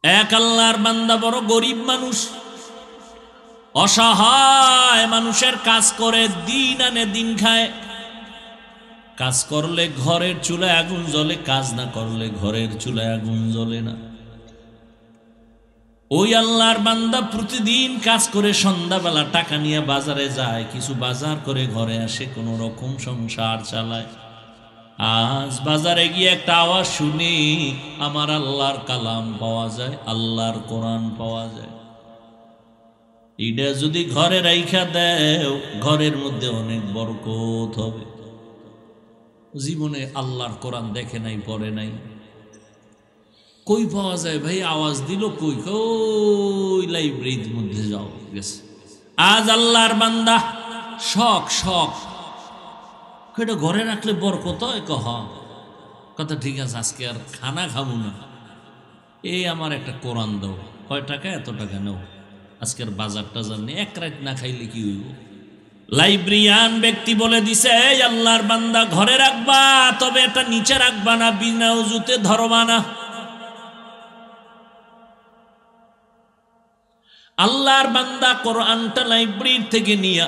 এক আল্লাহর বান্দা বড় গরিব মানুষ, অসহায় মানুষের কাজ করে দিন আনে দিন খায়। কাজ করলে ঘরের চুলায় আগুন জ্বলে, কাজ না করলে ঘরের চুলায় আগুন জ্বলে না। ওই আল্লাহর বান্দা প্রতিদিন কাজ করে সন্ধ্যাবেলা টাকা নিয়ে বাজারে যায়, কিছু বাজার করে ঘরে আসে, কোনো রকম সংসার চালায়। আজ বাজারে গিয়ে একটা আওয়াজ শুনি, আমার আল্লাহর কালাম পাওয়া যায়, আল্লাহর কোরআন পাওয়া যায়। এটা যদি ঘরে রাইখা দেও, ঘরের মধ্যে অনেক বরকত হবে। জীবনে আল্লাহর কোরআন দেখে নাই, পড়ে নাই, কই পাওয়া যায় ভাই? আওয়াজ দিল কই? কই লাইব্রেরির মধ্যে যাও, গেছে। আজ আল্লাহর বান্দা শখ শখ এটা ঘরে রাখলে বরকত হয়। কথা ঠিক আছে, আজকে আর খানা খাবো না, এই আমার একটা কোরআন দাও। কয় টাকা? এত টাকা নাও, আজকের বাজার টাজার নিয়ে এক রাত না খাইলে কি হইব? লাইব্রেরিয়ান ব্যক্তি বলে দিছে, আল্লাহর বান্দা ঘরে রাখবা, তবে এটা নিচে রাখবা না, বিনা উজুতে ধরবা না। আল্লাহর বান্দা কোরআনটা লাইব্রেরি থেকে নিয়ে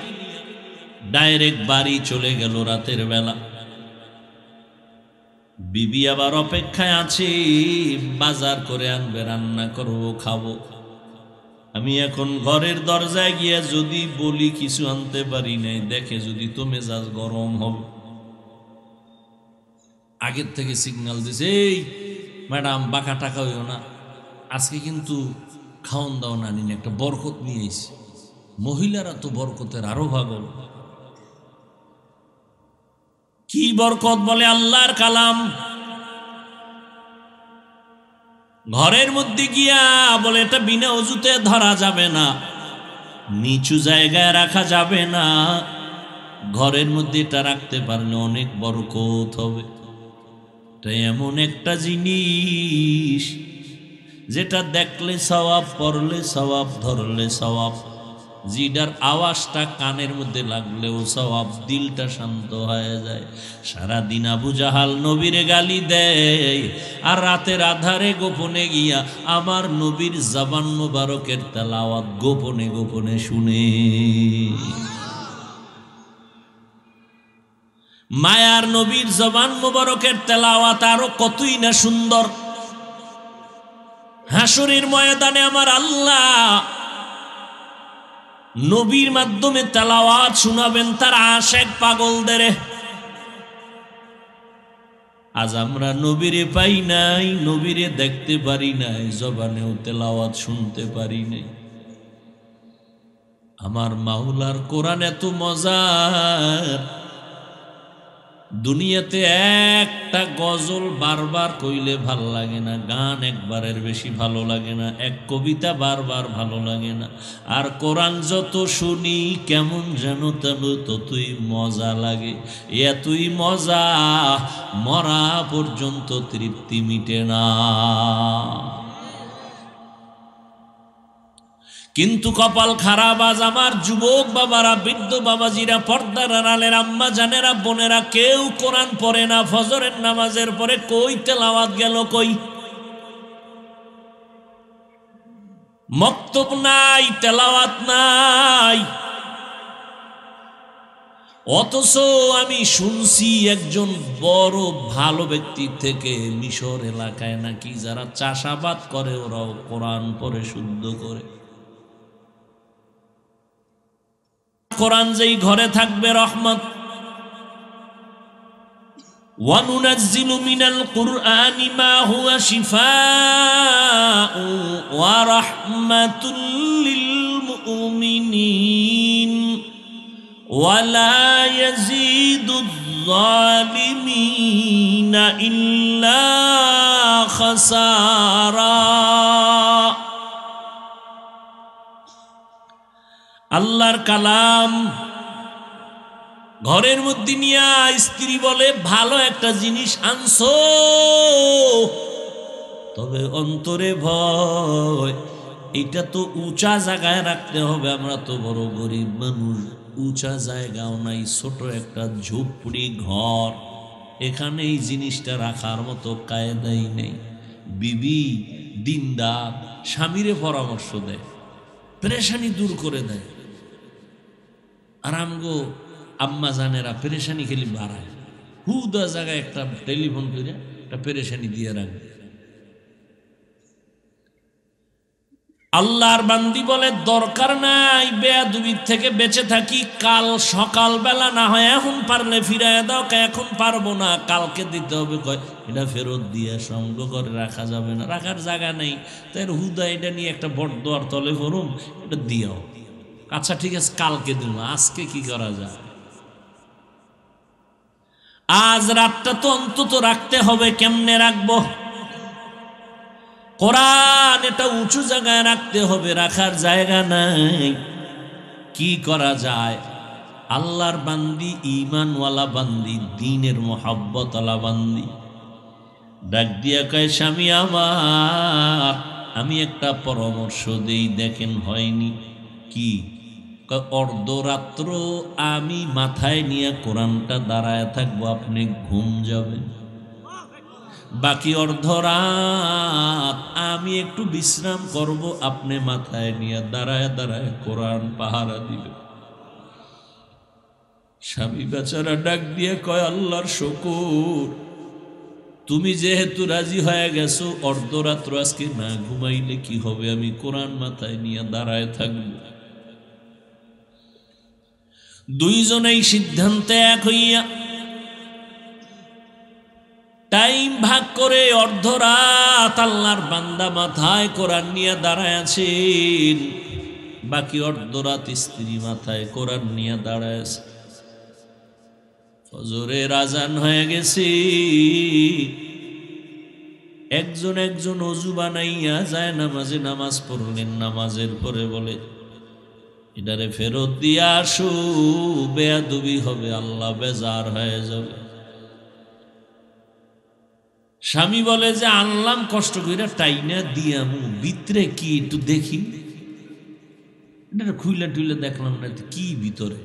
ডাইরেক্ট বাড়ি চলে গেল রাতের বেলা। বিবি আবার অপেক্ষায় আছে, বাজার করে আনবে, রান্না করবো, খাবো। আমি এখন ঘরের দরজায় গিয়া যদি বলি কিছু আনতে পারি নাই, দেখে যদি তো মেজাজ গরম হবে। আগের থেকে সিগন্যাল দিছে, এই ম্যাডাম বাঁকা টাকা হইও না, আজকে কিন্তু খাওন দাও না, নিন একটা বরকত নিয়ে এসি। মহিলারা তো বরকতের আরো পাগল। কি বরকত? বলে আল্লাহর কালাম। ঘরের মধ্যে গিয়া বলে এটা বিনা অজুতে ধরা যাবে না, নিচু জায়গায় রাখা যাবে না, ঘরের মধ্যে এটা রাখতে পারলে অনেক বরকত হবে। এটা এমন একটা জিনিস যেটা দেখলে সওয়াব, পড়লে সওয়াব, ধরলে সওয়াব, জিডার আওয়াজটা কানের মধ্যে লাগলেও সওয়াব, দিলটা শান্ত হয়ে যায়। সারাদিন আবু জাহাল নবীরে গালি দেয়, আর রাতের আধারে গোপনে গিয়া আমার নবীর জবান মোবারকের তেলাওয়াত গোপনে গোপনে শুনে। মায়ার নবীর জবান মোবারকের তেলাওয়াত আরো কতই না সুন্দর। হাসরের ময়দানে আমার আল্লাহ নবীর মাধ্যমে তেলাওয়াত শোনাবেন তার আশিক পাগলদের। আজ আমরা নবীরে পাই নাই, নবীরে দেখতে পারি নাই, জবানেও তেলাওয়াত শুনতে পারি নাই। আমার মাওলার কোরআন এত মজার, দুনিয়াতে একটা গজল বারবার কইলে ভালো লাগে না, গান একবারের বেশি ভালো লাগে না, এক কবিতা বারবার ভালো লাগে না। আর কোরআন যত শুনি কেমন যেন তেন ততই মজা লাগে। এতই মজা মরা পর্যন্ত তৃপ্তি মিটে না। কিন্তু কপাল খারাপ, আজ আমার যুবক বাবারা, বৃদ্ধ বাবাজিরা, পর্দার আড়ালের আম্মা জানেরা, বোনেরা, কেউ কোরআন পড়ে না। ফজরের নামাজের পরে কই তেলাওয়াত গেল? কই মক্তব নাই, তেলাওয়াত নাই। অথচ আমি শুনছি একজন বড় ভালো ব্যক্তি থেকে, মিশর এলাকায় নাকি যারা চাষাবাদ করে ওরাও কোরআন পড়ে শুদ্ধ করে। কোরআন যেই ঘরে থাকবে রহমত। ওয়ানুনাজ্জিলু মিনাল কুরআনি মা হুয়া শিফাউ ওয়া রাহমাতুল লিল মুমিনিন ওয়া লা ইয়াজিদুয যালিমিনা ইল্লা খাসারা। আল্লাহর কালাম ঘরের মধ্যে নিয়া স্ত্রী বলে, ভালো একটা জিনিস আনছো, তবে অন্তরে ভয়, এটা তো উঁচা জায়গায় রাখতে হবে। আমরা তো বড় গরিব মানুষ, উঁচা জায়গাও নাই, ছোট একটা ঝুপড়ি ঘর, এখানে এই জিনিসটা রাখার মতো কায়দাই নেই। বিবি দিনদার, স্বামীরে পরামর্শ দেয়, পেরেশানি দূর করে দেয়। আর আমগো আম্মা জানেরা পেরেশানি খেলি বাড়ায়, হুদা জায়গায় একটা টেলিফোন করে একটা পেরেশানি দিয়ে রাখবে। আল্লাহর বান্দি বলে দরকার নাই বেয়াদবির থেকে বেঁচে থাকি, কাল সকালবেলা না হয় এখন পারলে ফিরাইয়া দাও, এখন পারবো না কালকে দিতে হবে। কয় এটা ফেরত দিয়ে সঙ্গ করে রাখা যাবে না, রাখার জায়গা নেই, তাই হুদা এটা নিয়ে একটা বটদোয়ার তলে ভরুম, এটা দিও। আচ্ছা ঠিক আছে কালকে দিব, আজকে কি করা যায়? আজ রাতটা তো অন্তত রাখতে হবে, কেমনে রাখবো? কোরআন এটা উঁচু জায়গায় রাখতে হবে, রাখার জায়গা নাই, কি করা যায়? আল্লাহর বান্দি, ঈমানওয়ালা বান্দি, দ্বীনের মুহাব্বতওয়ালা বান্দি ডাক দিয়া কয় স্বামী আমার, আমি একটা পরামর্শ দেই, দেখেন হয়নি কি? অর্ধরাত্র আমি মাথায় নিয়ে কোরআনটা দাঁড়ায় থাকবো, আপনি ঘুম যাবেন, বাকি অর্ধরাত আমি একটু বিশ্রাম করব, আপনি মাথায় নিয়ে দাঁড়ায় দাঁড়ায় কোরআন পাহারা দিবেন। স্বামী বেচারা ডাক দিয়ে কয় আল্লাহর শুকর, তুমি যেহেতু রাজি হয়ে গেছো, অর্ধরাত্র আজকে না ঘুমাইলে কি হবে, আমি কোরআন মাথায় নিয়ে দাঁড়ায় থাকব। দুইজনেই সিদ্ধান্তে এক হইয়া টাইম ভাগ করে অর্ধরাত আল্লাহর বান্দা মাথায় কোরআন নিয়ে দাঁড়ায় আছেন, বাকি অর্ধরাত স্ত্রী মাথায় কোরআন নিয়ে দাঁড়ায় আছে। ফজরের আজান হয়ে গেছে, একজন একজন ওযু বানাইয়া যায় নামাজে নামাজ পড়লেন, নামাজের পরে বলে এটারে ফেরত দিয়ে আসো, বেয়াদবি হবে, আল্লাহ বেজার হয়ে যাবে। স্বামী বলে যে আনলাম কষ্ট করে টাইনা দিয়ামু, ভিতরে কি একটু দেখি, এটা খুইলা টুইলা দেখলাম না কি ভিতরে।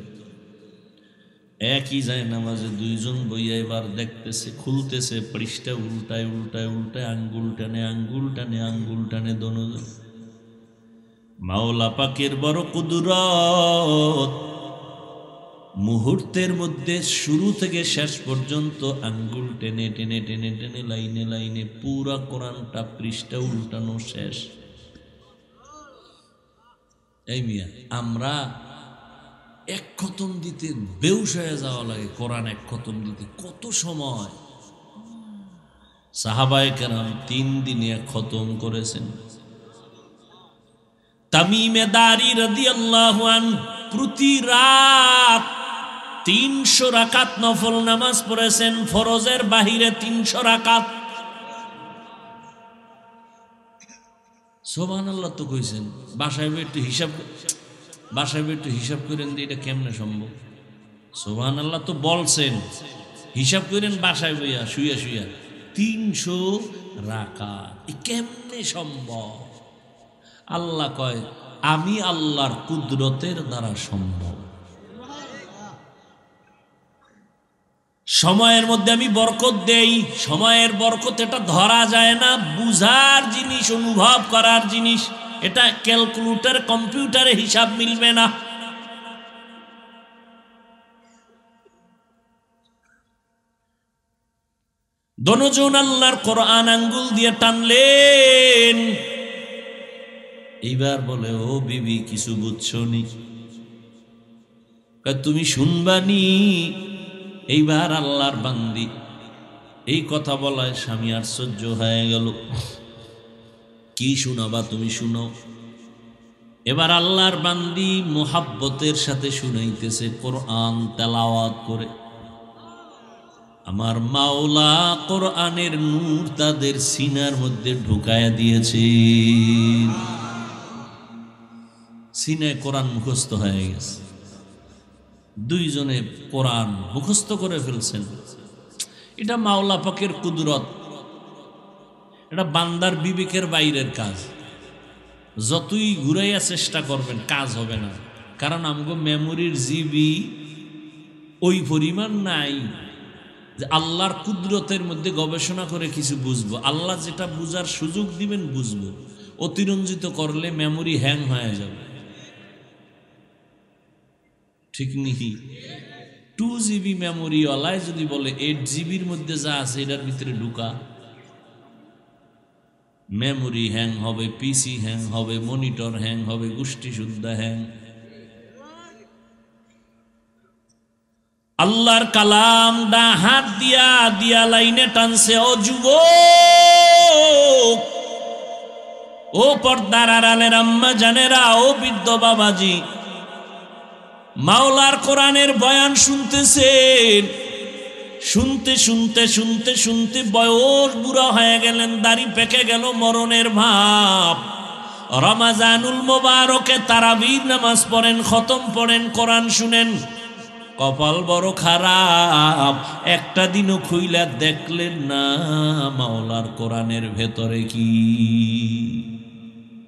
একই যায় নামাজে দুইজন বইয়া এবার দেখতেছে, খুলতেছে পৃষ্ঠা, উল্টায় উল্টায় উল্টায় আঙ্গুল টানে আঙ্গুল টানে আঙ্গুল টানে দনোজন। মাওলা পাকের বড় কুদরত, মুহূর্তের মধ্যে শুরু থেকে শেষ পর্যন্ত আঙ্গুল টেনে টেনে টেনে টেনে লাইনে লাইনে পুরা কোরআনটা পৃষ্ঠা উল্টানো শেষ। এই মিয়া, আমরা এক খতম দিতে বেহুশ হয়ে যাওয়া লাগে, কোরআন এক খতম দিতে কত সময়। সাহাবায়ে কেরাম 3 দিনে এক খতম করেছেন। তামিমে দারি রাদিয়াল্লাহু আনহু প্রতি রাত 300 রাকাত নফল নামাজ পড়েছেন, ফরজের বাহিরে 300 রাকাত। সুবহানাল্লাহ তো কইছেন, বাসায় একটু হিসাব করেন যে এটা কেমনে সম্ভব। সুবহানাল্লাহ তো বলছেন, হিসাব করেন বাসায় বইয়া শুইয়া শুইয়া 300 রাকাত, কেমনে সম্ভব? আল্লাহ কয় আমি আল্লাহর কুদরতের দ্বারা সম্ভব। সময়ের মধ্যে আমি বরকত দেই, সময়ের বরকত এটা ধরা যায় না, বুঝার জিনিস, অনুভব করার জিনিস, এটা ক্যালকুলেটর কম্পিউটারে হিসাব মিলবে না। দনজন আল্লাহর কোরআন আঙ্গুল দিয়ে টানলেন। এইবার বলে ও বিবি কিছু বুঝছো নি? তুমি শুনবানি। এইবার আল্লাহর বান্দি এই কথা বলায় স্বামী আশ্চর্য হয়ে গেল, কি শোনাবা তুমি শুনো। এবার আল্লাহর বান্দি মোহাব্বতের সাথে শুনাইতেছে কোরআন তেলাওয়াত করে। আমার মাওলা কোরআনের নূর তাদের সিনার মধ্যে ঢুকায়া দিয়েছে, সিনায় কোরআন মুখস্থ হয়ে গেছে, দুইজনে কোরআন মুখস্থ করে ফেলছেন। এটা মাওলা পাকের কুদরত, এটা বান্দার বিবেকের বাইরের কাজ। যতই ঘুরাইয়া চেষ্টা করবেন কাজ হবে না, কারণ আমগো মেমোরির জিবি ওই পরিমাণ নাই যে আল্লাহর কুদরতের মধ্যে গবেষণা করে কিছু বুঝবো, আল্লাহ যেটা বুঝার সুযোগ দিবেন বুঝবো। অতিরঞ্জিত করলে মেমোরি হ্যাং হয়ে যাবে, ঠিক নাকি? 2 GB মেমোরি ওয়ালায় যদি বলে 8 GBর মধ্যে যা আছে এটার ভিতরে ঢুকা, মেমোরি হ্যাং হবে, পিসি হ্যাং হবে, মনিটর হ্যাং হবে, গোষ্ঠী শুদ্ধা হ্যাং। আল্লাহর কালাম দা হাত দিয়া দিয়া লাইনে টানছে। ও যুবক, ও পর্দার আড়ালের আম্মা জানেরা, ও বৃদ্ধ বাবাজি, মাওলার কোরআনের বয়ান শুনতেছেন। শুনতে শুনতে শুনতে শুনতে বয়স বুড়া হয়ে গেলেন, দাড়ি পেকে গেল, মরণের ভাব। রমাজানুল মোবারকে তারাবির নামাজ পড়েন, খতম পড়েন, কোরআন শুনেন, কপাল বড় খারাপ। একটা দিনও খুইলা দেখলেন না মাওলার কোরআনের ভেতরে কি।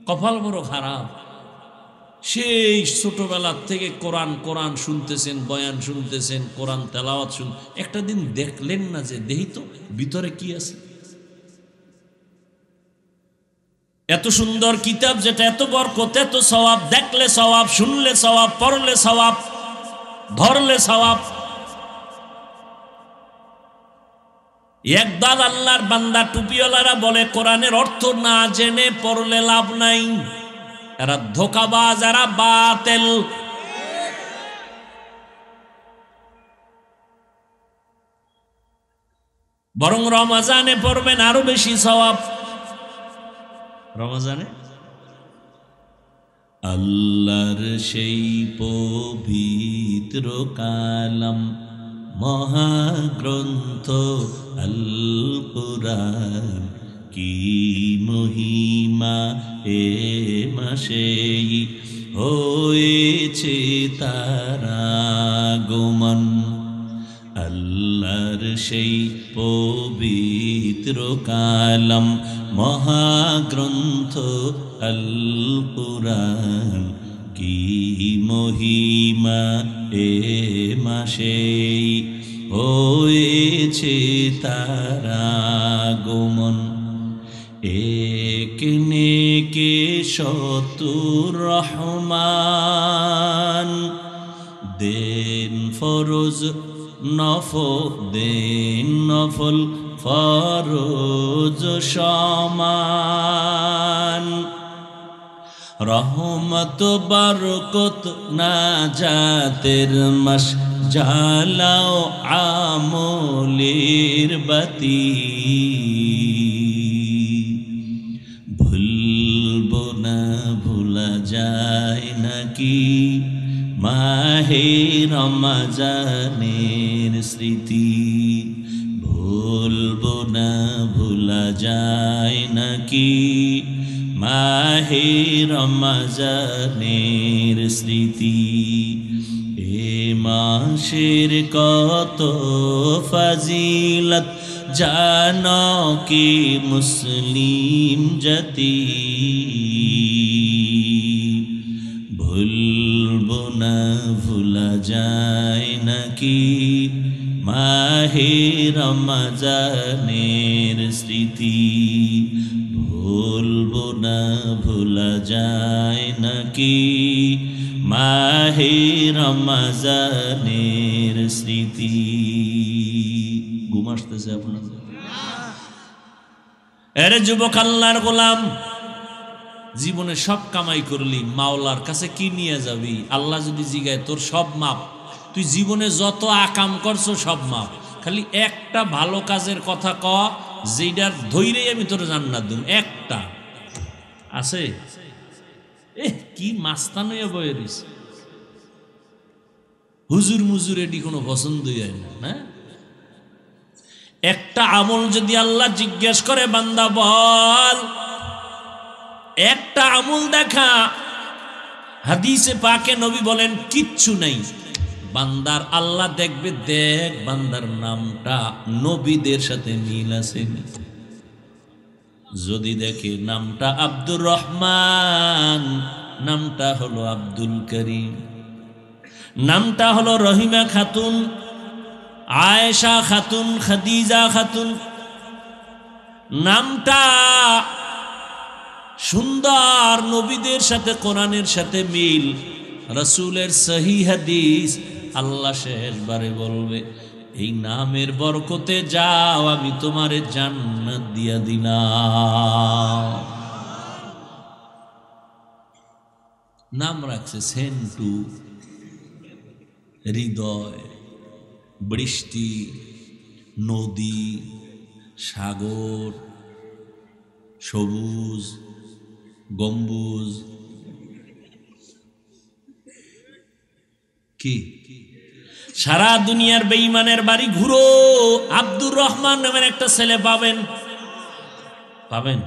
কপাল বড় খারাপ। সেই ছোটবেলার থেকে কোরআন কোরআন শুনতেছেন, বয়ান শুনতেছেন, কোরআন তেলাওয়াত শুন, একটা দিন দেখলেন না যে দেহি তো ভিতরে কি আছে। এত সুন্দর কিতাব যেটা এত বরকত, এত সওয়াব, দেখলে সওয়াব, শুনলে সওয়াব, পড়লে সওয়াব, ধরলে সওয়াব। একদল আল্লাহর বান্দা টুপিওয়ালারা বলে কোরআনের অর্থ না জেনে পড়লে লাভ নাই, এরা ধোঁকাবাজ, এরা বাতিল। বরং রমজানে পড়বেন আরো বেশি সওয়াব। রমজানে আল্লাহর সেই পবিত্র কালাম মহাগ্রন্থ আল কুরআন, কি মহিমা এ মাসেই হয়েছে তার আগমন। আল্লাহর সেই পবিত্র কালাম মহাগ্রন্থ আল কুরআন, কি মহিমা এ মাসেই হয়েছে তার আগমন। এক নেকে শতুর রহমান, দেন ফরজ দেন নফল ফরজ সমান। রহমত বরকত নাজাতের মাস, জ্বালাও আমলের বাতি। ভুলবো না ভুলা যায় নাকি মাহে রমজানের স্মৃতি। ভুলবো না ভুলা যায় নাকি মাহে রমজানের স্মৃতি। এ মাসের কত ফজিলত জানো কি মুসলিম জাতি। ভুলবো না ভুলা যায় নাকি মাহে রমজানের স্মৃতি। ভুলবো না ভুলা যায় নাকি মাহে রমজানের স্মৃতি। ঘুম আসতেছে আপনাদের? এরে যুবক, আল্লাহর গোলাম, জীবনে সব কামাই করলি, মাওলার কাছে কি নিয়ে যাবি? আল্লাহ যদি জিগায় তোর সব মাপ, তুই জীবনে যত আকাম করছো সব মাপ, খালি একটা ভালো কাজের কথা ক যেটার ধৈরেই আমি তোর জান্নাত দেব। একটা আছে? কি মাস্তান হয়ে বয়ে দিস, হুজুর মুজুর এটি কোনো পছন্দই হয় না। একটা আমল যদি আল্লাহ জিজ্ঞেস করে, বান্দা বল একটা আমল দেখা, হাদিসে পাকে নবী বলেন কিচ্ছু নাই। বান্দার আল্লাহ দেখবে, দেখ বান্দার নামটা নবীদের সাথে মিল আছে। যদি দেখে নামটা আব্দুর রহমান, নামটা হলো আব্দুল করিম, নামটা হলো রহিমা খাতুন, আয়েশা খাতুন, খাদিজা খাতুন, নামটা সুন্দর, নবীদের সাথে কোরআনের সাথে মিল, রাসূলের সহিহ হাদিস। আল্লাহ শেষবারে বলবে এই নামের বরকতে যাও, আমি তোমারে জান্নাত দিয়া দিলাম। নাম রাখছে সেন্টু, হৃদয়, বৃষ্টি, নদী, সাগর, সবুজ, গম্বুজ। কি সারা দুনিয়ার বেঈমানের বাড়ি ঘুরো, আব্দুর রহমান নামের একটা ছেলে পাবেন, পাবেন।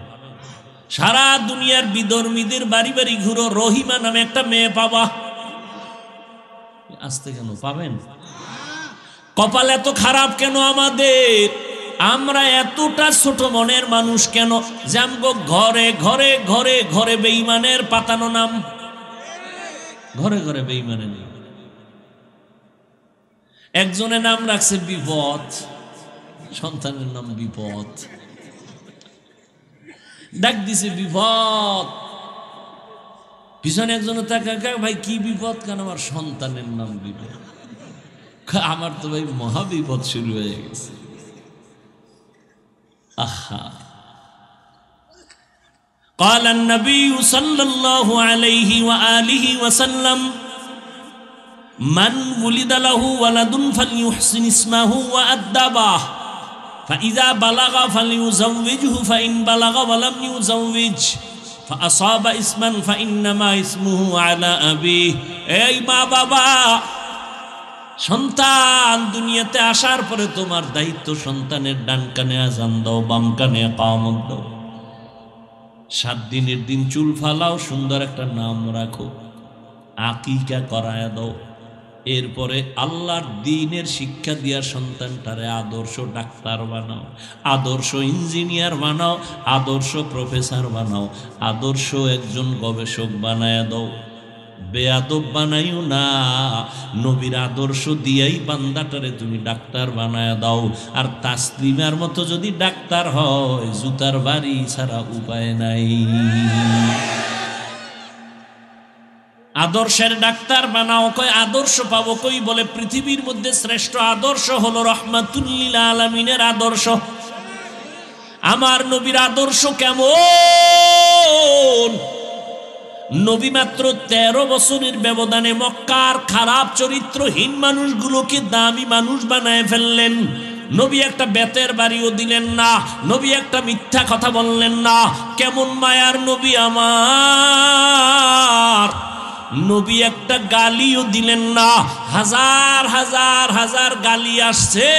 সারা দুনিয়ার বিধর্মীদের বাড়ি বাড়ি ঘুরো, রহিমা নামে একটা মেয়ে পাবা। আসতে কেন পাবেন? কপাল এত খারাপ কেন আমাদের? আমরা এতটা ছোট মনের মানুষ কেন যে আমগো ঘরে ঘরে ঘরে ঘরে বেঈমানের পাতানো নাম, ঘরে ঘরে বেঈমানের নাম। একজনের নাম রাখছে বিপদ, সন্তানের নাম বিপদ, ডাক দিছে বিপদ। পিছনে একজনের তাকা, ভাই কি বিপদ? কেন? আমার সন্তানের নাম বিপদ। আমার তো ভাই মহা বিপদ শুরু হয়ে গেছে। আহা, قال النبي صلى الله عليه وآله وسلم من ولد له ولد فليحسن اسمه وأدبه فإذا بلغ فليزوجه فإن بلغ ولم يزوج فأصاب اسما فإنما اسمه على أبيه। এই মা বাবা, সন্তান দুনিয়াতে আসার পরে তোমার দায়িত্ব সন্তানের ডান কানে আযান দাও, বাম কানে ইকামত দাও। 7 দিনের দিন চুল ফালাও, সুন্দর একটা নাম রাখো, আকিকা করায় দাও। এরপরে আল্লাহর দ্বীনের শিক্ষা দিয়া সন্তানটারে আদর্শ ডাক্তার বানাও, আদর্শ ইঞ্জিনিয়ার বানাও, আদর্শ প্রফেসর বানাও, আদর্শ একজন গবেষক বানায় দাও। বেয়াদব বানাইও না, নবীর আদর্শ দিয়াই বান্দাটারে তুমি ডাক্তার বানায় দাও। আর তাসলিমার মতো যদি ডাক্তার হয়, জুতার বাড়ি ছাড়া উপায় নাই। আদর্শের ডাক্তার বানাও। কয় আদর্শ পাবো কই? বলে পৃথিবীর মধ্যে শ্রেষ্ঠ আদর্শ হলো রহমাতুল লিল আলামিনের আদর্শ। আমার নবীর আদর্শ কেমন? নবী মাত্র 13 বছরের ব্যবধানে মক্কার খারাপ চরিত্রহীন মানুষগুলোকে দামি মানুষ বানায় ফেললেন। নবী একটা বেতের বাড়িও দিলেন না, নবী একটা মিথ্যা কথা বললেন না। কেমন মায়ার নবী আমার! নবী একটা গালিও দিলেন না। হাজার হাজার হাজার গালি আসছে,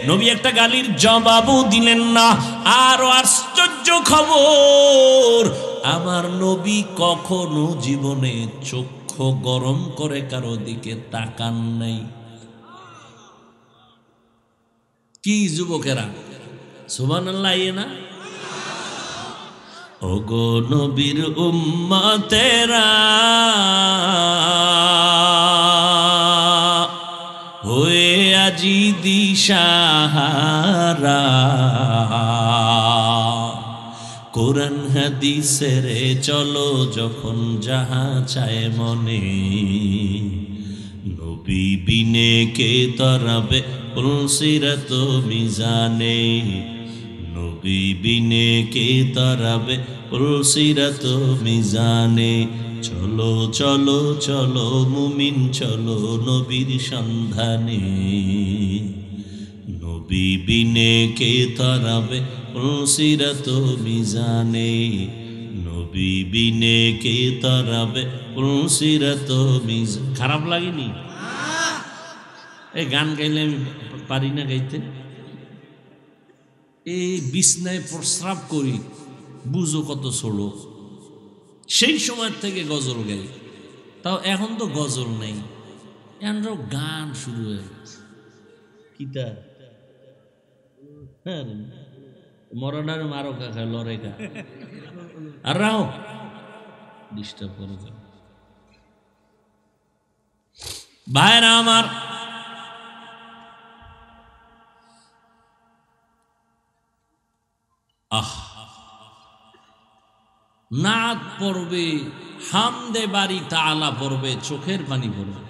নবী একটা গালির জবাবও দিলেন না। আরো আশ্চর্য খবর, আমার নবী কখনো জীবনে চক্ষু গরম করে কারো দিকে তাকান নাই। কি যুবকেরা, সুবহানাল্লাহ না? ওগো নবীর উম্মতেরা, হয়ে আজি দিশাহারা, কোরআন হাদিসের চলো যখন যাহা চায় মনে, নবী বিনে কে তরাবে পুলসিরাত মিজানে, নবী বিনে কে তরাবে পুলসিরাত মিজানে। চলো চলো চলো মুমিন চলো নবীর সন্ধানে, নবী বিনে কে তরাবে পুলসিরাত মিজানে, নবী বিনে কে তরাবে পুলসিরাত মিজানে। খারাপ লাগেনি? এই গান গাইলে আমি পারি না গাইতে। এই বিছনায় প্রস্রাব করি, বুঝো কত ছোট। সেই সময় থেকে গজল গাই, তাও এখন তো গজল নেই, এখন গান শুরু হয়ে গেছে। কিতা মরণার মারো কাকা লড়ে কা আর রাও ডিস্টার্ব করে। ভাইরা আমার, আহ, নাত পড়বে, হামদে বাড়ি তাআলা পড়বে, চোখের পানি পড়বে,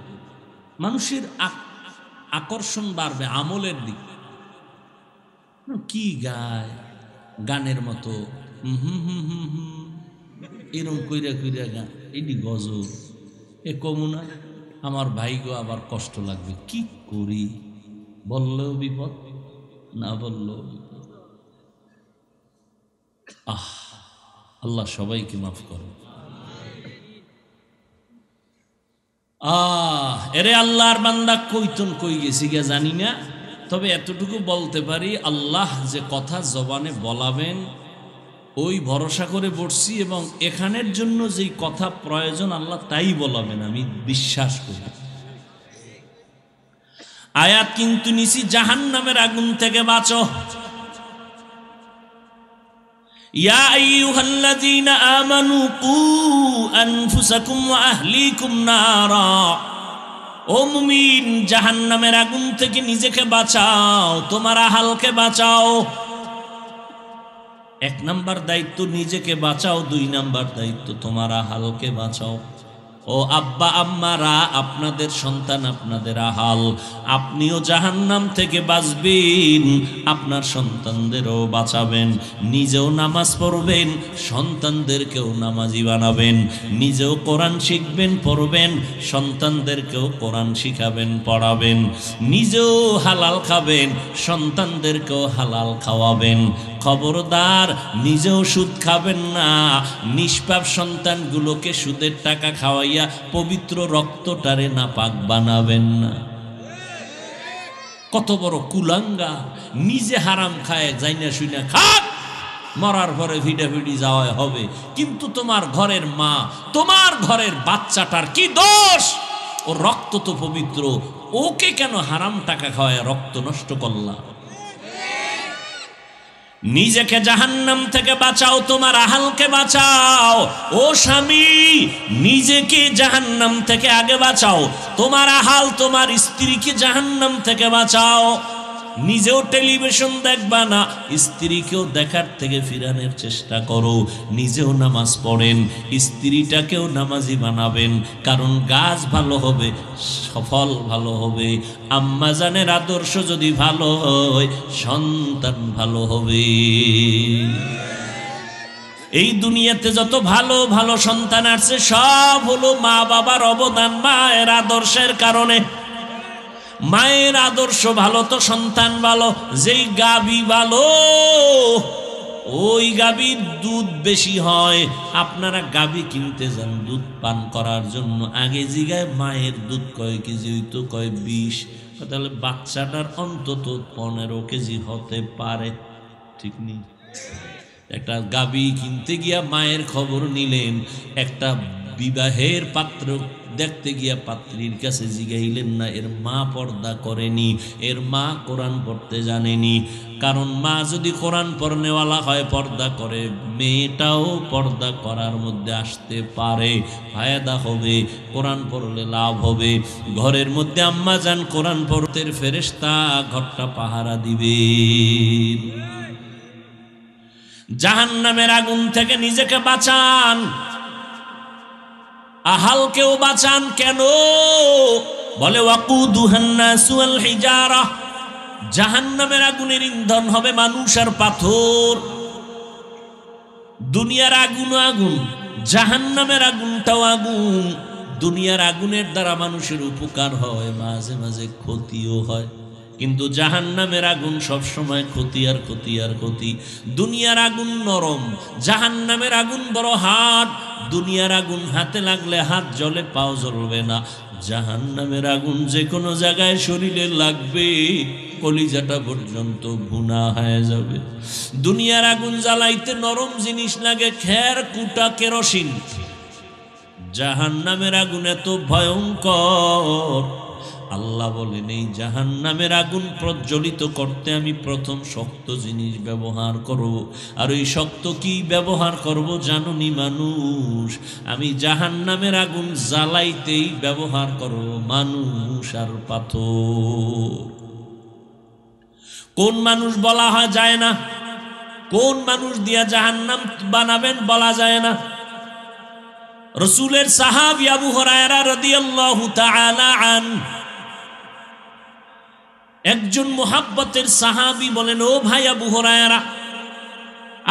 মানুষের আকর্ষণ বাড়বে আমলের দিক। কি গায় গানের মতো, এরম কইরা কইরা গান, এটি গজল, এ কমুনা আমার ভাইগো আবার কষ্ট লাগবে, কি করি, বললেও বিপদ, না বললেও বিপদ। আল্লাহ সবাইকে মাফ করো। এরে আল্লাহর বান্দা, কইতন কই গেছি গে জানি না, তবে এতটুকু বলতে পারি, আল্লাহ যে কথা জবানে বলাবেন ওই ভরসা করে বসছি, এবং এখানের জন্য যেই কথা প্রয়োজন আল্লাহ তাই বলাবেন, আমি বিশ্বাস করি। আয়াত কিন্তু নিছি জাহান্নামের আগুন থেকে বাঁচো। ইয়া আইয়ুহাল্লাযীনা আমানু কু আনফুসাকুম ওয়া আহলিকুম নারা, ও মুমিন জাহান্নামের আগুন থেকে নিজেকে বাঁচাও, তোমার আহালকে বাঁচাও। এক নাম্বার দায়িত্ব নিজেকে বাঁচাও, 2 নাম্বার দায়িত্ব তোমার আহালকে বাঁচাও। ও আব্বা আম্মারা, আপনাদের সন্তান আপনাদের আহাল, আপনিও জাহান্নাম থেকে বাঁচবেন, আপনার সন্তানদেরও বাঁচাবেন, নিজেও নামাজ পড়বেন, সন্তানদেরকেও নামাজি বানাবেন, নিজেও কোরআন শিখবেন পড়বেন, সন্তানদেরকেও কোরআন শিখাবেন পড়াবেন, নিজেও হালাল খাবেন, সন্তানদেরকেও হালাল খাওয়াবেন। খবরদার নিজেও সুদ খাবেন না, নিষ্পাপ সন্তানগুলোকে সুদের টাকা খাওয়াইয়া পবিত্র রক্তটারে নাপাক বানাবেন না। কত বড় কুলাঙ্গা, নিজে হারাম খায়, যাইনা শুইনা খাক, মরার পরে ভিডাভিডি যাওয়া হবে, কিন্তু তোমার ঘরের মা, তোমার ঘরের বাচ্চাটার কি দোষ? ও রক্ত তো পবিত্র, ওকে কেন হারাম টাকা খাওয়ায় রক্ত নষ্ট করলা? নিজেকে জাহান্নাম থেকে বাঁচাও, তোমার আহালকে বাঁচাও। ও স্বামী, নিজেকে জাহান্নাম থেকে আগে বাঁচাও, তোমার আহাল তোমার স্ত্রীকে জাহান্নাম থেকে বাঁচাও। নিজেও টেলিভিশন দেখবা না, স্ত্রীকেও দেখার থেকে ফিরানোর চেষ্টা করো, নিজেও নামাজ পড়েন, স্ত্রীটাকেও নামাজি বানাবেন, কারণ গাছ ভালো হবে, সফল ভালো হবে। আম্মা জানের আদর্শ যদি ভালো হয়, সন্তান ভালো হবে। এই দুনিয়াতে যত ভালো ভালো সন্তান আছে, সব হলো মা বাবার অবদান, মায়ের আদর্শের কারণে। মায়ের আদর্শ ভালো তো সন্তান ভালো। যেই গাভী ভালো, ওই গাভীর দুধ বেশি হয়। আপনারা গাভী কিনতে যান দুধ পান করার জন্য, আগে জিগায় মায়ের দুধ কয় কেজি হইতো, কয় 20, তাহলে বাচ্চাটার অন্তত 15 কেজি হতে পারে, ঠিক নেই? একটা গাভী কিনতে গিয়া মায়ের খবর নিলেন, একটা বিবাহের পাত্র দেখতে গিয়া পাত্রীর কাছে জিগাইলেন না এর মা পর্দা করেনি, এর মা কোরআন পড়তে জানেনি। কারণ মা যদি কোরআন পড়নেওয়ালা হয়, পর্দা করে, মেয়েটাও পর্দা করার মধ্যে আসতে পারে, ফায়দা হবে, কোরআন পড়লে লাভ হবে। ঘরের মধ্যে আম্মা যান কোরআন পড়তে, ফেরেশতা ঘরটা পাহারা দিবে। জাহান্নামের আগুন থেকে নিজেকে বাঁচান, আহালকেও বাঁচান। কেন? বলে ওয়াকুদুহান নাসু ওয়াল হিজারা, জাহান্নামের আগুনের ইন্ধন হবে মানুষ আর পাথর। দুনিয়ার আগুন আগুন, জাহান্নামের আগুনটাও আগুন। দুনিয়ার আগুনের দ্বারা মানুষের উপকার হয়, মাঝে মাঝে ক্ষতিও হয়, কিন্তু জাহান্নামের আগুন সব সময় ক্ষতি আর ক্ষতি আর ক্ষতি। দুনিয়ার আগুন নরম, জাহান্নামের আগুন বড় হার্ড। দুনিয়ার আগুন হাতে লাগলে হাত জ্বলে, পাও জ্বলবে না। জাহান্নামের আগুন যে কোনো জায়গায় শরীরে লাগবে, কলিজাটা পর্যন্ত ভুনা হয়ে যাবে। দুনিয়ার আগুন জ্বালাইতে নরম জিনিস লাগে, খের কুটা কেরোসিন। জাহান্নামের আগুন এত ভয়ঙ্কর, আল্লাহ বলেন এই জাহান্নামের আগুন প্রজ্বলিত করতে আমি প্রথম শক্ত জিনিস ব্যবহার করব। আর ওই শক্ত কি ব্যবহার করব জানুনি মানুষ? আমি জাহান্নামের আগুন জ্বালাইতেই ব্যবহার করব মানুষ আর পাথর। কোন মানুষ বলা হয় যায় না, কোন মানুষ দিয়া জাহান্নাম বানাবেন বলা যায় না। রাসূলের সাহাবী আবু হুরায়রা রাদিয়াল্লাহু তাআলা আনহু একজন মুহাব্বতের সাহাবী বলেন, ও ভাই আবু হুরায়রা,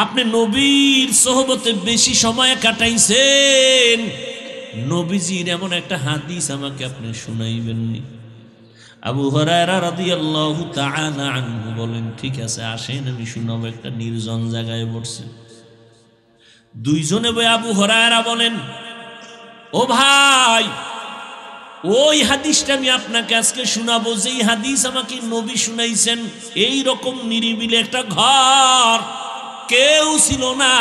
আপনি নবীর সোহবতে বেশি সময় কাটাইছেন, নবীজির এমন একটা হাদিস আমাকে আপনি শুনাইবেননি? আবু হুরায়রা রাদিয়াল্লাহু তাআলা আনহু বলেন, ঠিক আছে, আসেন আমি শুনাবো। একটা নির্জন জায়গায় বসছে, দুইজনে বই আবু হুরায়রা বলেন, ও ভাই, ওই হাদিসটা আমি আপনাকে আজকে শোনাবো যেই হাদিস আমাকে নবী শুনাইছেন। এই রকম নিরিবিলি একটা ঘর, কেউ ছিল না,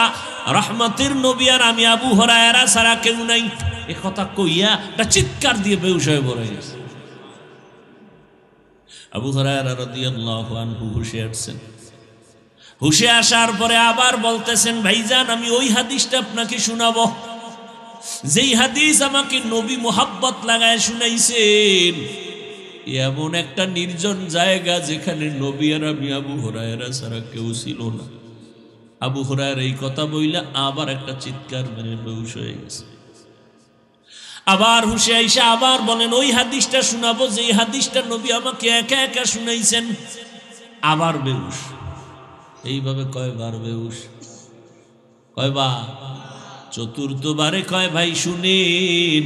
রহমতের নবী আর আমি আবু হুরায়রা ছাড়া কেউ নাই। এ কথা কইয়া একটা চিৎকার দিয়ে বেহুশ হয়ে পড়ে গেছে। আবু হুরায়রা রাদিয়াল্লাহু আনহু হুশে আসছেন। হুশে আসার পরে আবার বলতেছেন, ভাইজান আমি ওই হাদিসটা আপনাকে শোনাবো যেই হাদিস আমাকে নবী মোহাব্বত লাগায় শুনাইছেন। এমন একটা নির্জন জায়গা যেখানে নবী আর আমি আবু হুরায়রা ছাড়া কেউ ছিল না। আবু হুরায়রা এই কথা বইলা আবার একটা চিৎকার মেরে বেহুশ হয়ে গেছে। আবার হুশে আইসা আবার বলেন, ওই হাদিসটা শোনাবো যেই হাদিসটা নবী আমাকে একা একা শুনাইছেন। আবার বেহুশ। এইভাবে কয়বার বেহুশ? কয়বার? চতুর্থবারে কয়, ভাই শুনেন,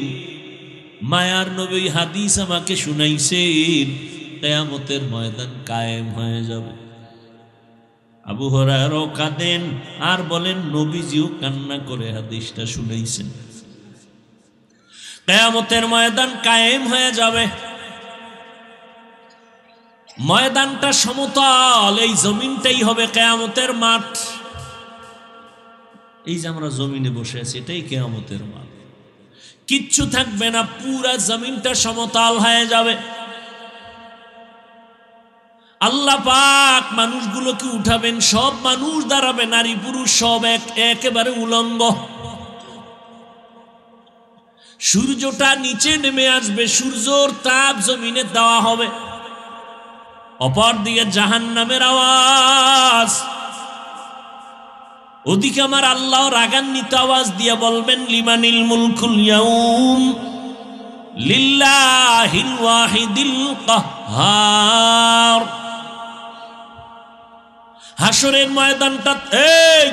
মায়ার নবী হাদিস আমাকে শুনাইছেন, কিয়ামতের ময়দান কায়েম হয়ে যাবে। আবু হুরায়রা কাঁদেন আর বলেন, নবীজিও কান্না করে হাদিসটা শুনাইছেন। কিয়ামতের ময়দান কায়েম হয়ে যাবে। ময়দানটা সমতল, এই জমিনটাই হবে কিয়ামতের মাঠ। এই যে আমরা জমিনে বসে আছি, এটাই কিয়ামতের মাঠ। কিচ্ছু থাকবে না, পুরা জমিনটা সমতল হয়ে যাবে। আল্লাহ পাক মানুষগুলোকে উঠাবেন, সব মানুষ দাঁড়াবে, নারী পুরুষ সব একেবারে উলঙ্গ। সূর্যটা নিচে নেমে আসবে, সূর্যর তাপ জমিনে দেওয়া হবে। অপর দিকে জাহান্নামের আওয়াজ, ওদিকে আমার আল্লাহ রাগান্বিত আওয়াজ দিয়ে বলবেন, লিমানিল মুলকুল ইয়াউম লিল্লাহিল ওয়াহিদিল কাহ্হার। হাসরের ময়দানটা এই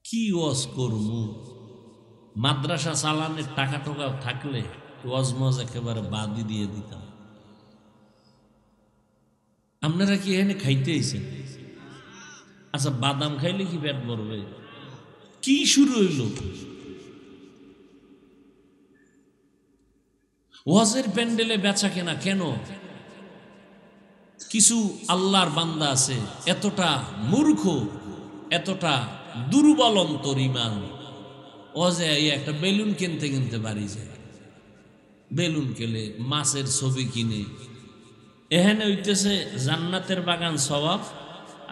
কি ওয়াজ করবো? মাদ্রাসা চালানের টাকা টোকা থাকলে ওয়াজ মজ একেবারে বাদই দিয়ে দিতাম। আপনারা কি এখানে খাইতে আইছেন? আচ্ছা, বাদাম খাইলে কি পেট ভরবে? কি শুরু হইল? ওয়াজের প্যান্ডেলে বেচা কেনা কেন? কিছু আল্লাহর বান্দা আছে এতটা মূর্খ, এতটা দুর্বল অন্তর ইমান, ওয়াজে একটা বেলুন কিনতে কিনতে বাড়ি যায়, বেলুন কেলে, মাছের ছবি কিনে। এখানে হইতেছে জান্নাতের বাগান সওয়াব,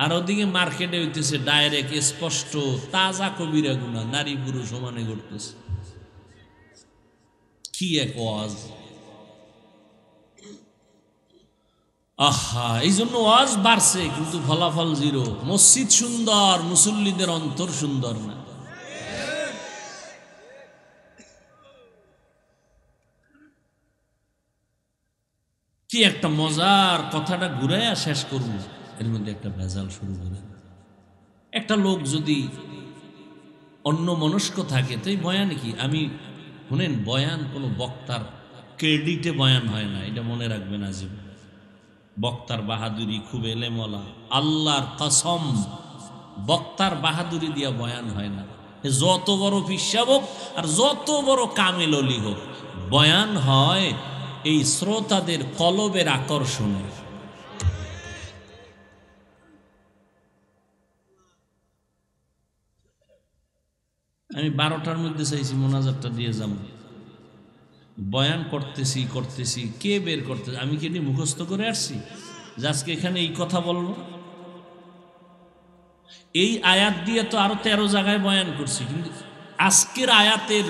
আর ওদিকে মার্কেটে হইতেছে ডাইরেক্ট স্পষ্ট তাজা কবিরা গুনাহ, নারী পুরুষ সমানে করতেছে। কি এক ওয়াজ! আহা, এই জন্য ওয়াজ বাড়ছে কিন্তু ফলাফল জিরো। মসজিদ সুন্দর, মুসল্লিদের অন্তর সুন্দর না। কি একটা মজার কথাটা ঘুরাইয়া শেষ করব, এর মধ্যে একটা ভেজাল শুরু করে। একটা লোক যদি অন্য মনস্ক থাকে তো এই বয়ান কি? আমি শুনেন, বয়ান কোনো বক্তার ক্রেডিটে বয়ান হয় না, এটা মনে রাখবেন আজীবন। বক্তার বাহাদুরি খুব এলেমলা, আল্লাহর কসম, বক্তার বাহাদুরি দিয়া বয়ান হয় না। যত বড় পিসাব হোক আর যত বড় কামেল অলি হোক, বয়ান হয় এই শ্রোতাদের কলবের আকর্ষণে। আমি 12টার মধ্যে চাইছি মোনাজাতটা দিয়ে যাব, বয়ান করতেছি, কে বের করতেছে? আমি কি এটি মুখস্থ করে আসছি যে আজকে এখানে এই কথা বলবো? এই আয়াত দিয়ে তো আরো 13 জায়গায় বয়ান করছি, কিন্তু আজকের আয়াতের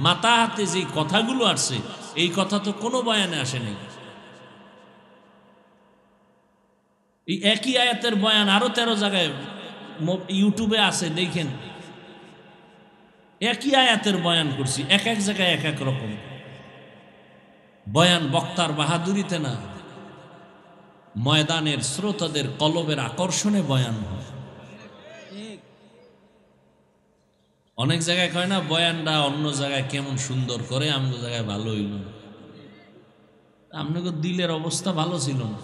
মাথা হাতে যে কথাগুলো আসছে এই কথা তো কোনো বয়ানে আসেনি। এই একই আয়াতের বয়ান আরো 13 জায়গায় ইউটিউবে আছে, দেখেন। একই আয়াতের বয়ান করছি, এক এক জায়গায় এক এক রকম বয়ান। বক্তার বাহাদুরিতে না, ময়দানের শ্রোতাদের কলবের আকর্ষণে বয়ান হয়। অনেক জায়গায় কয় না বয়ানটা অন্য জায়গায় কেমন সুন্দর করে, আমগো জায়গায় ভালো হইল না। আপনাকে দিলের অবস্থা ভালো ছিল না।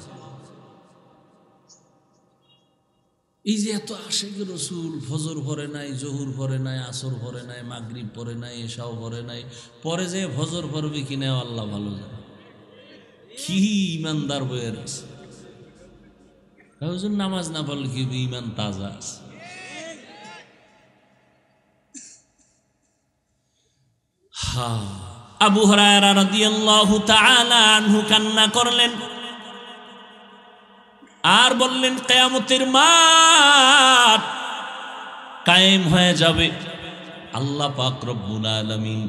এই যে এত আশিক রসুল, ফজর পরে নাই, জহুর পরে নাই, আসর পরে নাই, মাগরিব পরে নাই, এশাও পরে নাই, পরে যে ফজর পড়বে কিনা আল্লাহ ভালো জানে। কি ইমানদার বইয়ের আছে, নামাজ না পড়লে কি ইমান তাজা আছে। আবু হুরায়রা রাদিয়াল্লাহু তাআলা আনহু কান্না করলেন আর বললেন, কিয়ামতের মাঠ কায়েম হয়ে যাবে, আল্লাহ পাক রব্বুল আলামিন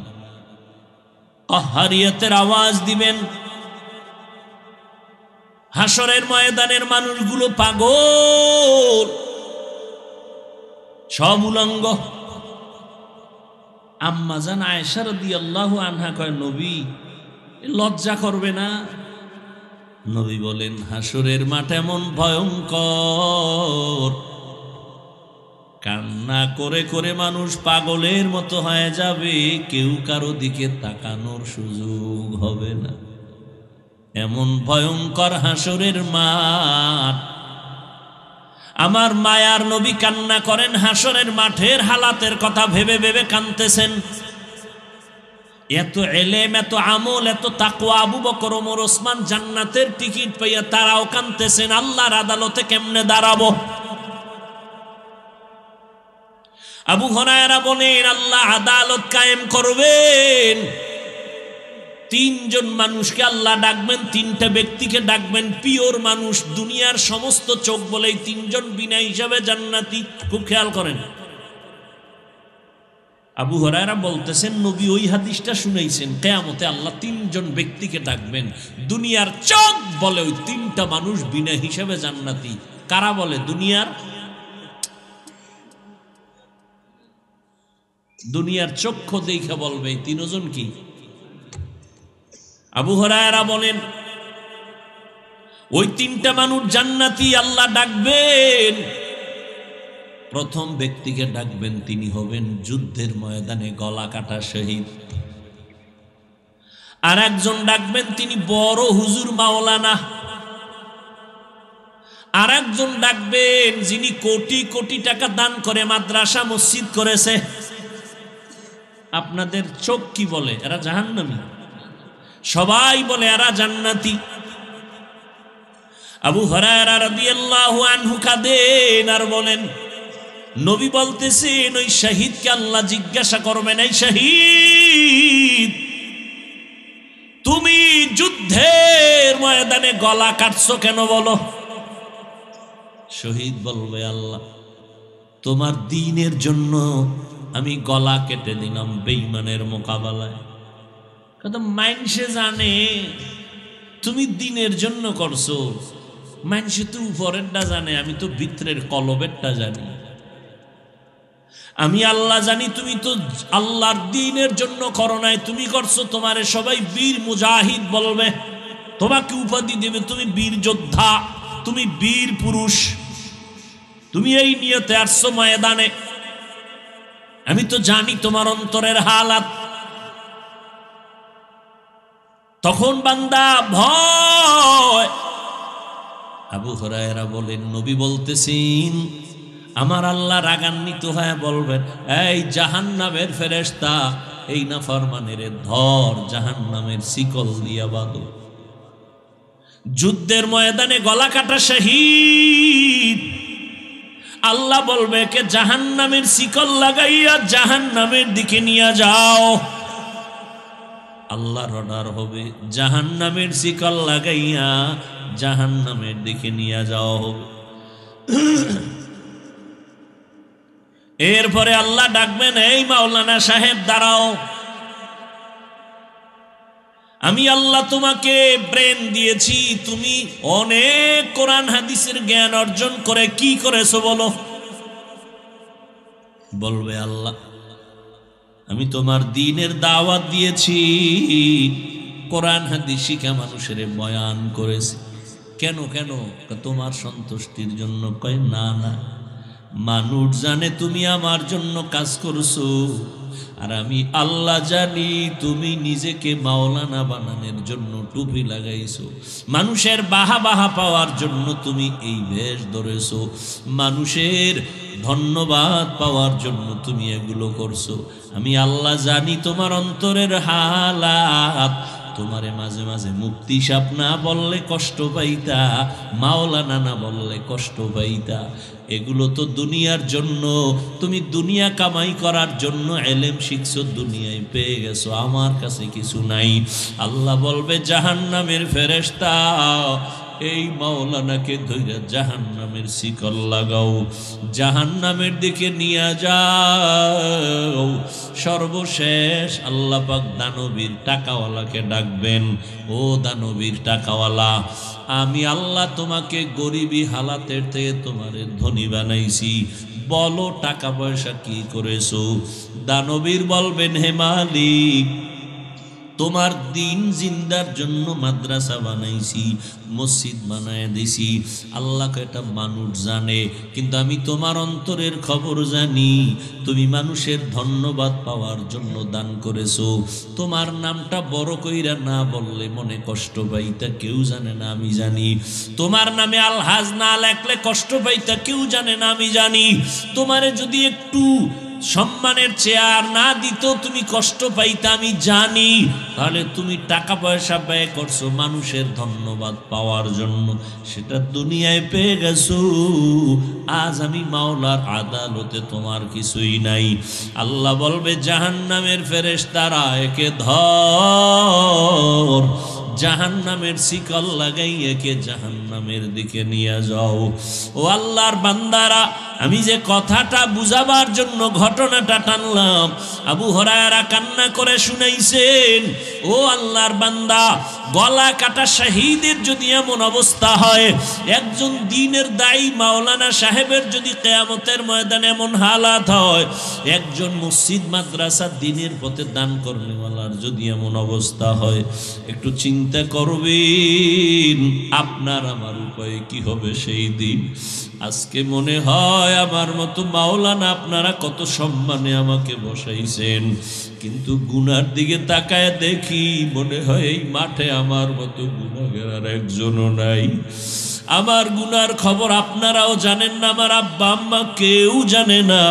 কাহ্হারিয়তের আওয়াজ দিবেন, হাসরের ময়দানের মানুষগুলো পাগল, সব উলঙ্গ। আম্মা জান আয়েশা রাদিয়াল্লাহু আনহা কয়, নবী লজ্জা করবে না? নবী বলেন, হাসরের মাঠ এমন ভয়ঙ্কর, কান্না করে করে মানুষ পাগলের মতো হয়ে যাবে, কেউ কারো দিকে তাকানোর সুযোগ হবে না। এমন ভয়ঙ্কর হাসরের মাঠ। আমার মায়ার নবী কান্না করেন, হাসরের মাঠের হালাতের কথা ভেবে ভেবে কাঁদতেছেন। এত এলেম, এত আমল, এত তাকওয়া, আবু বকর, ওমর, ওসমান জান্নাতের টিকিট পাইয়া তারাও কাঁদতেছেন, আল্লাহর আদালতে কেমনে দাঁড়াবো। আবু হুরায়রা বলেন, আল্লাহ আদালত কায়েম করবেন, তিনজন মানুষকে আল্লাহ ডাকবেন, তিনটা ব্যক্তিকে ডাকবেন, পিওর মানুষ, দুনিয়ার সমস্ত চোখ বলে এই তিনজন বিনা হিসাবে জান্নাতি। খুব খেয়াল করেন, আবু হুরায়রা বলতেছেন, নবী ওই হাদিসটা শুনাইছেন, কিয়ামতে আল্লাহ তিনজন ব্যক্তিকে ডাকবেন, দুনিয়ার চোখ বলে ওই তিনটা মানুষ বিনা হিসাবে জান্নাতি। কারা বলে? দুনিয়ার চক্ষু দেখে বলবে এই তিনজন কি? আবু হুরায়রা বলেন, ওই তিনটা মানুষ জান্নাতি, আল্লাহ ডাকবেন। প্রথম ব্যক্তিকে ডাকবেন, তিনি হবেন যুদ্ধের ময়দানে গলা কাটা শহীদ। আর একজন ডাকবেন, তিনি বড় হুজুর মাওলানা। আর একজন ডাকবেন, যিনি কোটি কোটি টাকা দান করে মাদ্রাসা মসজিদ করেছে। আপনাদের চোখ কি বলে? এরা জাহান্নামী। সবাই বলে এরা জান্নাতি। আবু হুরায়রা রাদিয়াল্লাহু আনহু কাঁদেন আর বলেন, নবী বলতেছেন, ওই শহীদকে আল্লাহ জিজ্ঞাসা করবেন, এই শহীদ, তুমি যুদ্ধের ময়দানে গলা কাটছো কেন বলো? শহীদ বলবে, আল্লাহ তোমার দ্বীনের জন্য আমি গলা কেটে দিলাম বেঈমানের মোকাবেলায়। কথা মাইনসে জানে তুমি দ্বীনের জন্য করছো, মাইনসে তো উপরেরটা জানে, আমি তো ভিতরের কলবেরটা জানি। আমি আল্লাহ জানি, তুমি তো আল্লাহর দ্বীনের জন্য করো নাই, তুমি করছো, তোমারে সবাই বীর মুজাহিদ বলবে, তোমাকে উপাধি দেবে, তুমি বীর যোদ্ধা, তুমি বীর পুরুষ, তুমি এই নিয়তে আসছো ময়দানে। আমি তো জানি তোমার অন্তরের হালাত। তখন বান্দা ভয়। আবু হুরায়রা বলেন, নবী বলতেছেন, আমার আল্লাহ রাগান্বিত হয়ে বলবেন, এই জাহান্নামের ফেরেশতা, এই নাফরমানের ধর, জাহান্নামের শিকল দিয়া বাঁধো। যুদ্ধের ময়দানে গলা কাটা শহীদ, আল্লাহ বলবে, কে জাহান্নামের শিকল লাগাইয়া জাহান্নামের দিকে নিয়ে যাও। আল্লাহর অর্ডার হবে, জাহান্নামের শিকল লাগাইয়া জাহান্নামের দিকে নিয়ে যাওয়া হবে। এরপরে আল্লাহ ডাকবেন, এই মাওলানা সাহেব দাঁড়াও। আমি আল্লাহ তোমাকে ব্রেন দিয়েছি, তুমি অনেক কোরআন হাদিসের জ্ঞান অর্জন করে কি করেছো বলো? বলবে আল্লাহ আমি তোমার দ্বীনের দাওয়াত দিয়েছি, কোরআন হাদিস শিখা মানুষের বয়ান করেছি। কেন কেন? তোমার সন্তুষ্টির জন্য। কয় না না, মানুষ জানে তুমি আমার জন্য কাজ করছো, আর আমি আল্লাহ জানি তুমি নিজেকে মাওলানা বানানোর জন্য টুপি লাগাইছো, মানুষের বাহা বাহা পাওয়ার জন্য তুমি এই বেশ ধরেছো, মানুষের ধন্যবাদ পাওয়ার জন্য তুমি এগুলো করছো। আমি আল্লাহ জানি তোমার অন্তরের হালাত, তোমারে মাঝে মাঝে মুক্তি সাপ না বললে কষ্ট পাইতা, মাওলানা না বললে কষ্ট পাইতা। এগুলো তো দুনিয়ার জন্য, তুমি দুনিয়া কামাই করার জন্য এলেম শিখছো, দুনিয়ায় পেয়ে গেছো, আমার কাছে কিছু নাই। আল্লাহ বলবে জাহান্নামের ফেরেশতা এই মাওলানাকে ধইরা জাহান্নামের শিকল লাগাও, জাহান্নামের দিকে নিয়ে যাও। সর্বশেষ আল্লাহ পাক দানবীর টাকাওয়ালাকে ডাকবেন, ও দানবীর টাকাওয়ালা, আমি আল্লাহ তোমাকে গরিবী হালাতের থেকে তোমারে ধনী বানাইছি, বলো টাকা পয়সা কি করেছো? দানবীর বলবেন হে মালিক, তোমার দিন জিন্দার জন্য মাদ্রাসা বানাইছি, মসজিদ বানায় দিছি। আল্লাহকে এটা মানুষ জানে, কিন্তু আমি তোমার অন্তরের খবর জানি, তুমি মানুষের ধন্যবাদ পাওয়ার জন্য দান করেছো। তোমার নামটা বড় কইরা না বললে মনে কষ্ট পাইতা, কেউ জানে না আমি জানি। তোমার নামে আলহাজ না লেখলে কষ্ট পাইতা, কেউ জানে না আমি জানি। তোমারে যদি একটু সম্মানের চেয়ার না দিত তুমি কষ্ট পাইতা, আমি জানি। তাহলে তুমি টাকা পয়সা ব্যয় করছো মানুষের ধন্যবাদ পাওয়ার জন্য, সেটা দুনিয়ায় পেয়ে গেছো। আজ আমি মাওলার আদালতে তোমার কিছুই নাই। আল্লাহ বলবে জাহান্নামের ফেরেশতারা একে ধর, জাহান্নামের শিকল লাগাই একে জাহান্নামের দিকে নিয়ে যাও। ও আল্লাহর বান্দারা, আমি যে কথাটা বুঝাবার জন্য ঘটনাটা টানলাম, আবু হুরায়রা কান্না করে শুনাইছেন। ও আল্লাহর বান্দা, গলা কাটা শহীদের যদি এমন অবস্থা হয়, একজন দ্বীনের দায়ী মাওলানা সাহেবের যদি কিয়ামতের ময়দানে এমন হালাত হয়, একজন মসজিদ মাদ্রাসা দ্বীনের পথে দান কর্মীওয়ালার যদি এমন অবস্থা হয়, একটু চিন্তা করবেন আপনার আমার উপায়ে কি হবে সেই দিন। আজকে মনে হয় আমার মতো মাওলানা আপনারা কত সম্মানে আমাকে বসাইছেন, কিন্তু গুনার দিকে তাকায় দেখি মনে হয় এই মাঠে আমার মতো গুনাহগার আর একজনও নাই। আমার গুনার খবর আপনারাও জানেন না, আমার আব্বা আম্মা কেউ জানে না।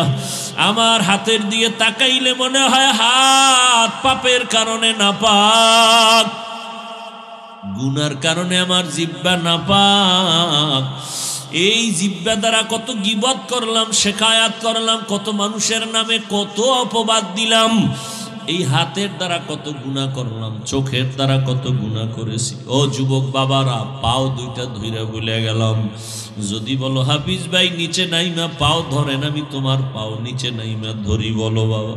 আমার হাতের দিকে তাকাইলে মনে হয় হাত পাপের কারণে নাপাক, গুনার কারণে আমার জিহ্বা নাপাক। এই জিহ্বা দ্বারা কত গীবত করলাম, শেখায়াত করলাম, কত মানুষের নামে কত অপবাদ দিলাম। এই হাতের দ্বারা কত গুনাহ করলাম, চোখের দ্বারা কত গুনাহ করেছি। ও যুবক বাবারা, পাও দুইটা ধইরা ভুলে গেলাম। যদি বলো হাফিজ ভাই নিচে নাইমা পাও ধরেন, আমি তোমার পাও নিচে নাইমা ধরি। বলো বাবা,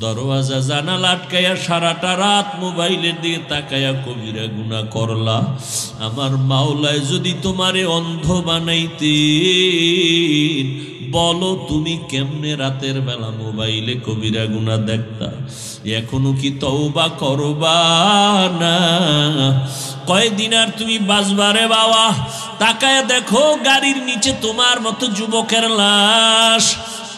দরওয়াজা জানালা আটকাইয়া সারাটা রাত মোবাইলের দিকে তাকাইয়া কবিরা গুনাহ করলা। আমার মাওলায় যদি তোমারে অন্ধ বানাইতেন, বলো তুমি কেমনে রাতের বেলা মোবাইলে কবিরা গুনাহ দেখতা? এখনো কি তওবা করবা না? কয়দিন আর তুমি বাঁচবারে বাবা? তাকায় দেখো গাড়ির নিচে তোমার মতো যুবকের লাশ,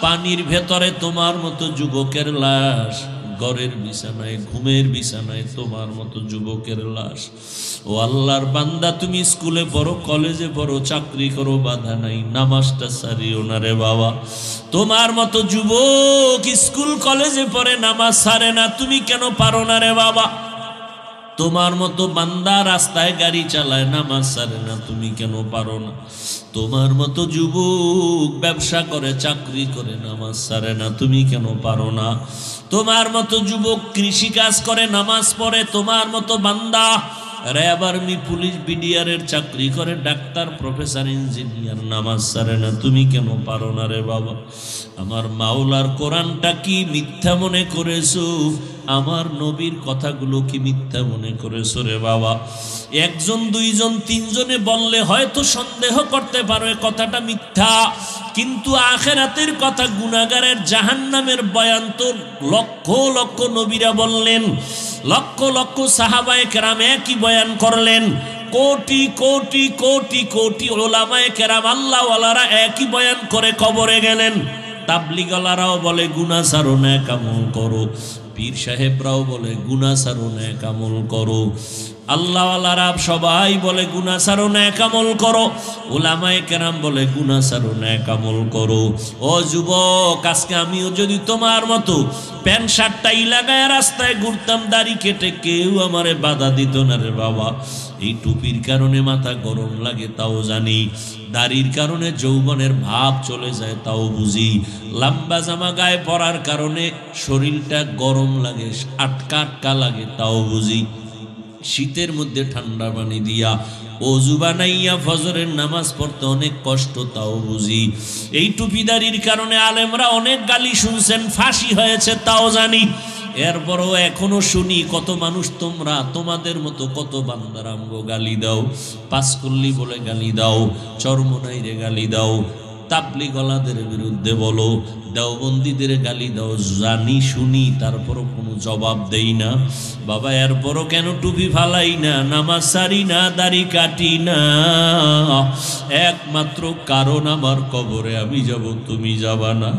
পানির ভেতরে তোমার মতো যুবকের লাশ, ঘরের বিছানায় ঘুমের বিছানায় তোমার মতো যুবকের লাশ। ও আল্লাহর বান্দা, তুমি স্কুলে পড়ো, কলেজে পড়ো, চাকরি করো, বাধা নাই, নামাজটা ছাড়িও না রে বাবা। তোমার মতো যুবক স্কুল কলেজে পড়ে, নামাজ ছাড়ে না, তুমি কেন পারো না রে বাবা? তোমার মতো বান্দা রাস্তায় গাড়ি চালায়, নামাজ ছাড়ে না, তুমি কেন পারো না? তোমার মতো যুবক ব্যবসা করে, চাকরি করে, নামাজ ছাড়ে না, তুমি কেন পারো না? তোমার মতো যুবক কৃষি কাজ করে, নামাজ পড়ে, তোমার মতো বান্দা র্যাব আর্মি পুলিশ বিডিআরের চাকরি করে, ডাক্তার প্রফেসর ইঞ্জিনিয়ার, নামাজ ছাড়ে না, তুমি কেন পারো না রে বাবা? আমার মাওলার কোরআনটা কি মিথ্যা মনে করেছো? আমার নবীর কথাগুলো কি মিথ্যা মনে করেছো রে বাবা? একজন দুইজন তিনজনে বললে হয়তো সন্দেহ করতে পারো এ কথাটা মিথ্যা, কিন্তু আখিরাতের কথা, গুনাহগারের জাহান্নামের বয়ান তো লক্ষ লক্ষ নবীরা বললেন, লক্ষ লক্ষ সাহাবায়ে কেরাম একই বয়ান করলেন, কোটি কোটি কোটি কোটি ওলামায়ে কেরাম আল্লাহওয়ালারা একই বয়ান করে কবরে গেলেন। তাবলিগওয়ালারাও বলে গুনাহ ছাড়ো, নেক আমল করো। পীর সাহেবরাও বলে গুনাহ ছাড়ো, নেক আমল করো। আল্লাহওয়ালারা সবাই বলে গুনাহ ছাড়ো, নেক আমল করো। ওলামায়ে কেরাম বলে গুনাহ ছাড়ো, নেক আমল করো। ও যুবক, আজকে আমিও যদি তোমার মতো প্যান্ট শার্টটাই লাগায় রাস্তায় ঘুরতাম, দাড়ি কেটে, কেউ আমারে বাধা দিত না রে বাবা। এই টুপির কারণে মাথা গরম লাগে তাও জানি, দাড়ির কারণে যৌবনের ভাব চলে যায় তাও বুঝি, লম্বা জামা গায়ে পরার কারণে শরীরটা গরম লাগে, আটকা আটকা লাগে তাও বুঝি, শীতের মধ্যে ঠান্ডা পানি দিয়া ওযু বানাইয়া ফজরের নামাজ পড়তে অনেক কষ্ট তাও বুঝি। এই টুপিদারির কারণে আলেমরা অনেক গালি শুনছেন, ফাঁসি হয়েছে তাও জানি। এরপরও এখনো শুনি কত মানুষ, তোমরা তোমাদের মতো কত বান্দার আমগো গালি দাও, পাঁচকল্লি বলে গালি দাও, চরমনাইরে গালি দাও, তাবলিগওয়ালাদের বিরুদ্ধে বলো, দেওবন্দীদের গালি দাও, জানি শুনি, তারপরও কোনো জবাব দেই না। বাবা, এরপরও কেন টুপি ফালাই না, নামাজ সারি না, দাড়ি কাটি না? একমাত্র কারণ আমার কবরে আমি যাব, তুমি যাবা না।